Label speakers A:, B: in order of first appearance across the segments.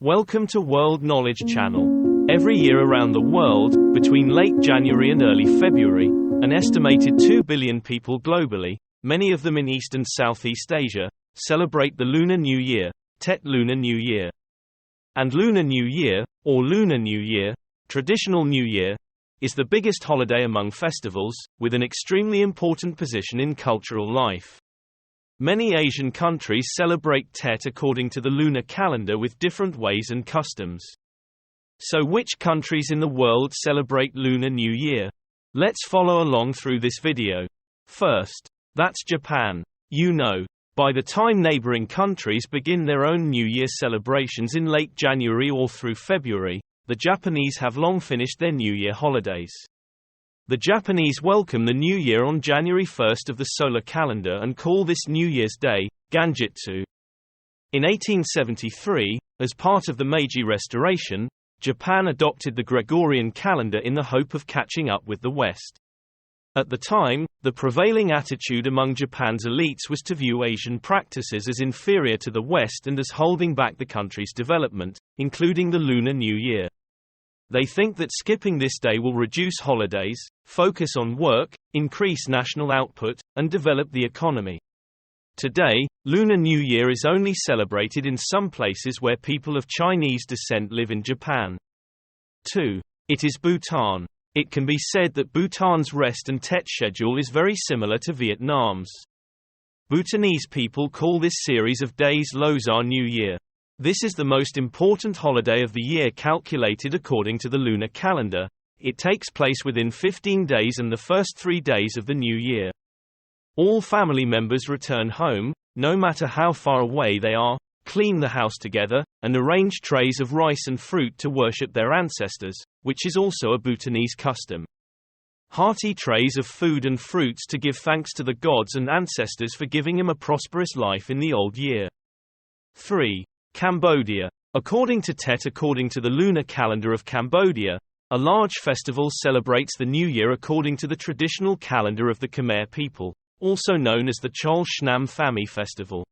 A: Welcome to World Knowledge Channel. Every year around the world, between late January and early February, an estimated 2 billion people globally, many of them in East and Southeast Asia, celebrate the Lunar New Year, Tet Lunar New Year. And Lunar New Year, or Lunar New Year, traditional New Year, is the biggest holiday among festivals, with an extremely important position in cultural life. Many Asian countries celebrate Tet according to the lunar calendar with different ways and customs. So which countries in the world celebrate Lunar New Year? Let's follow along through this video. First, that's Japan. By the time neighboring countries begin their own New Year celebrations in late January or through February, the Japanese have long finished their New Year holidays. The Japanese welcome the New Year on January 1st of the solar calendar and call this New Year's Day, Ganjitsu. In 1873, as part of the Meiji Restoration, Japan adopted the Gregorian calendar in the hope of catching up with the West. At the time, the prevailing attitude among Japan's elites was to view Asian practices as inferior to the West and as holding back the country's development, including the Lunar New Year. They think that skipping this day will reduce holidays, focus on work, increase national output, and develop the economy. Today, Lunar New Year is only celebrated in some places where people of Chinese descent live in Japan. 2. It is Bhutan. It can be said that Bhutan's rest and Tet schedule is very similar to Vietnam's. Bhutanese people call this series of days Losar New Year. This is the most important holiday of the year calculated according to the lunar calendar. It takes place within 15 days and the first 3 days of the new year. All family members return home, no matter how far away they are, clean the house together, and arrange trays of rice and fruit to worship their ancestors, which is also a Bhutanese custom. Hearty trays of food and fruits to give thanks to the gods and ancestors for giving him a prosperous life in the old year. 3. Cambodia. According to Tet, according to the lunar calendar of Cambodia, a large festival celebrates the New Year according to the traditional calendar of the Khmer people, also known as the Chol Shnam Thami Festival.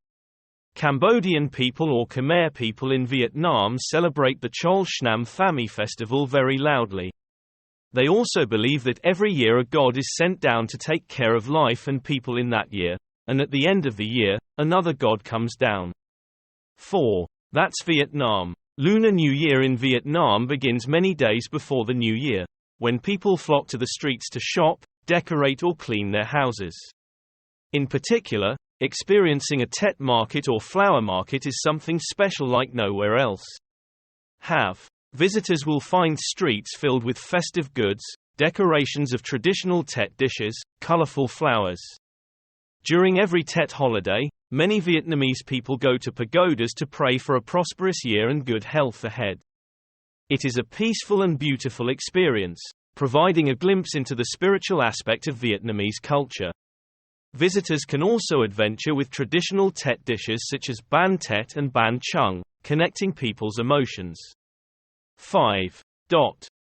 A: Cambodian people or Khmer people in Vietnam celebrate the Chol Shnam Thami Festival very loudly. They also believe that every year a god is sent down to take care of life and people in that year, and at the end of the year, another god comes down. 4. That's Vietnam. Lunar New Year in Vietnam begins many days before the New Year, when people flock to the streets to shop, decorate or clean their houses. In particular, experiencing a Tet market or flower market is something special like nowhere else. Visitors will find streets filled with festive goods, decorations of traditional Tet dishes, colorful flowers. During every Tet holiday, many Vietnamese people go to pagodas to pray for a prosperous year and good health ahead. It is a peaceful and beautiful experience, providing a glimpse into the spiritual aspect of Vietnamese culture. Visitors can also adventure with traditional Tet dishes such as Ban Tet and Ban Chung, connecting people's emotions. 5.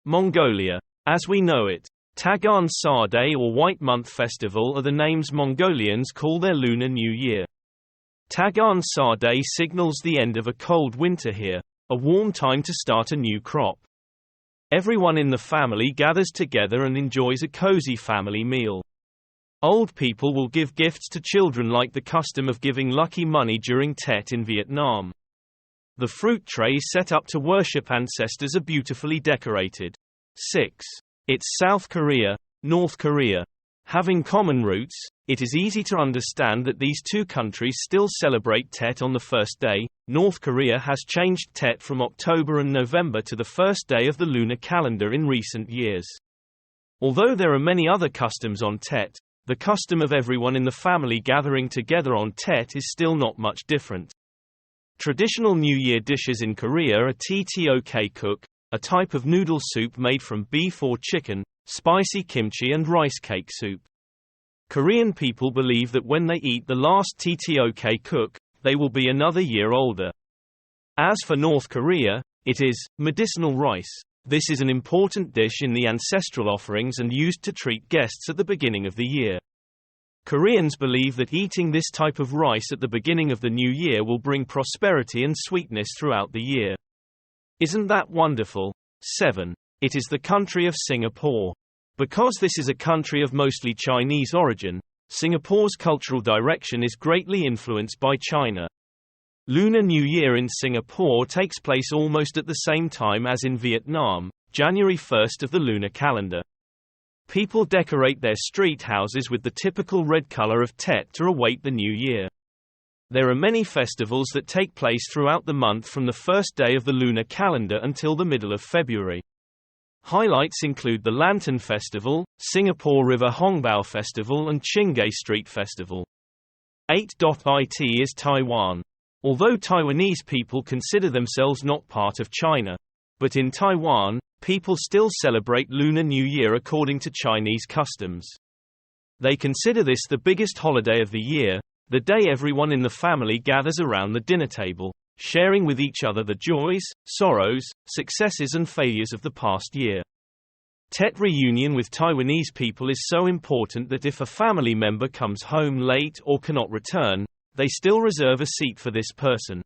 A: Mongolia. As we know it, Tagan Sa Day or White Month Festival are the names Mongolians call their Lunar New Year. Tagan Sa Day signals the end of a cold winter here, a warm time to start a new crop. Everyone in the family gathers together and enjoys a cozy family meal. Old people will give gifts to children like the custom of giving lucky money during Tet in Vietnam. The fruit trays set up to worship ancestors are beautifully decorated. 6. It's South Korea, North Korea. Having common roots, it is easy to understand that these two countries still celebrate Tet on the first day. North Korea has changed Tet from October and November to the first day of the lunar calendar in recent years. Although there are many other customs on Tet, the custom of everyone in the family gathering together on Tet is still not much different. Traditional New Year dishes in Korea are tteok kuk, a type of noodle soup made from beef or chicken, spicy kimchi and rice cake soup. Korean people believe that when they eat the last tteok kuk, they will be another year older. As for North Korea, it is medicinal rice. This is an important dish in the ancestral offerings and used to treat guests at the beginning of the year. Koreans believe that eating this type of rice at the beginning of the new year will bring prosperity and sweetness throughout the year. Isn't that wonderful? 7. It is the country of Singapore. Because this is a country of mostly Chinese origin, Singapore's cultural direction is greatly influenced by China. Lunar New Year in Singapore takes place almost at the same time as in Vietnam, January 1st of the lunar calendar. People decorate their street houses with the typical red color of Tet to await the new year. There are many festivals that take place throughout the month from the first day of the lunar calendar until the middle of February. Highlights include the Lantern Festival, Singapore River Hongbao Festival and Chingay Street Festival. 8.it is Taiwan. Although Taiwanese people consider themselves not part of China, but in Taiwan, people still celebrate Lunar New Year according to Chinese customs. They consider this the biggest holiday of the year, the day everyone in the family gathers around the dinner table, sharing with each other the joys, sorrows, successes and failures of the past year. Tet reunion with Taiwanese people is so important that if a family member comes home late or cannot return, they still reserve a seat for this person.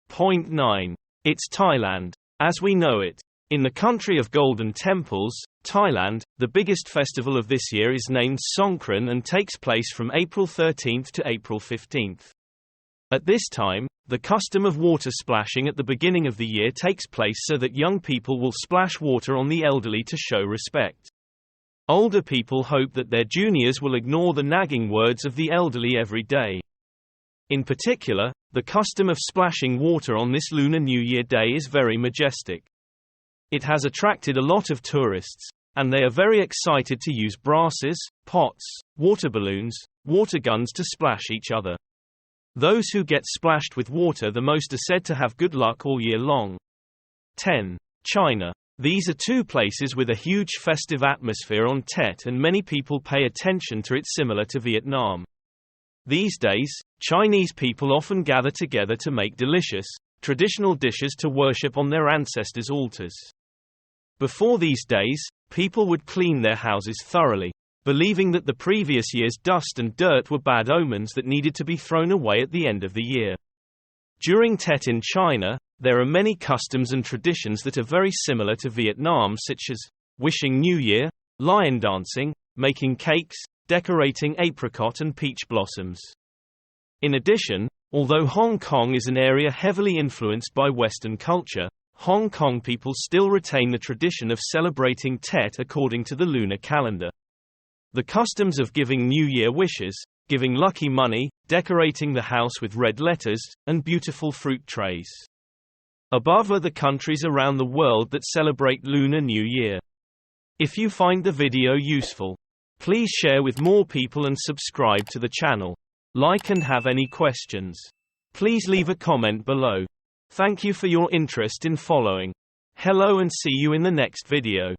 A: Point 9. It's Thailand. As we know it. In the country of golden temples, Thailand, the biggest festival of this year is named Songkran and takes place from April 13th to April 15th. At this time, the custom of water splashing at the beginning of the year takes place so that young people will splash water on the elderly to show respect. Older people hope that their juniors will ignore the nagging words of the elderly every day. In particular, the custom of splashing water on this Lunar New Year day is very majestic. It has attracted a lot of tourists, and they are very excited to use brasses, pots, water balloons, water guns to splash each other. Those who get splashed with water the most are said to have good luck all year long. 10. China. These are two places with a huge festive atmosphere on Tet and many people pay attention to it similar to Vietnam. These days, Chinese people often gather together to make delicious, traditional dishes to worship on their ancestors' altars. Before these days, people would clean their houses thoroughly, believing that the previous year's dust and dirt were bad omens that needed to be thrown away at the end of the year. During Tet in China, there are many customs and traditions that are very similar to Vietnam, such as wishing New Year, lion dancing, making cakes, decorating apricot and peach blossoms. In addition, although Hong Kong is an area heavily influenced by Western culture, Hong Kong people still retain the tradition of celebrating Tet according to the lunar calendar. The customs of giving New Year wishes, giving lucky money, decorating the house with red letters, and beautiful fruit trays. Above are the countries around the world that celebrate Lunar New Year. If you find the video useful, please share with more people and subscribe to the channel. Like and have any questions, please leave a comment below. Thank you for your interest in following. Hello and see you in the next video.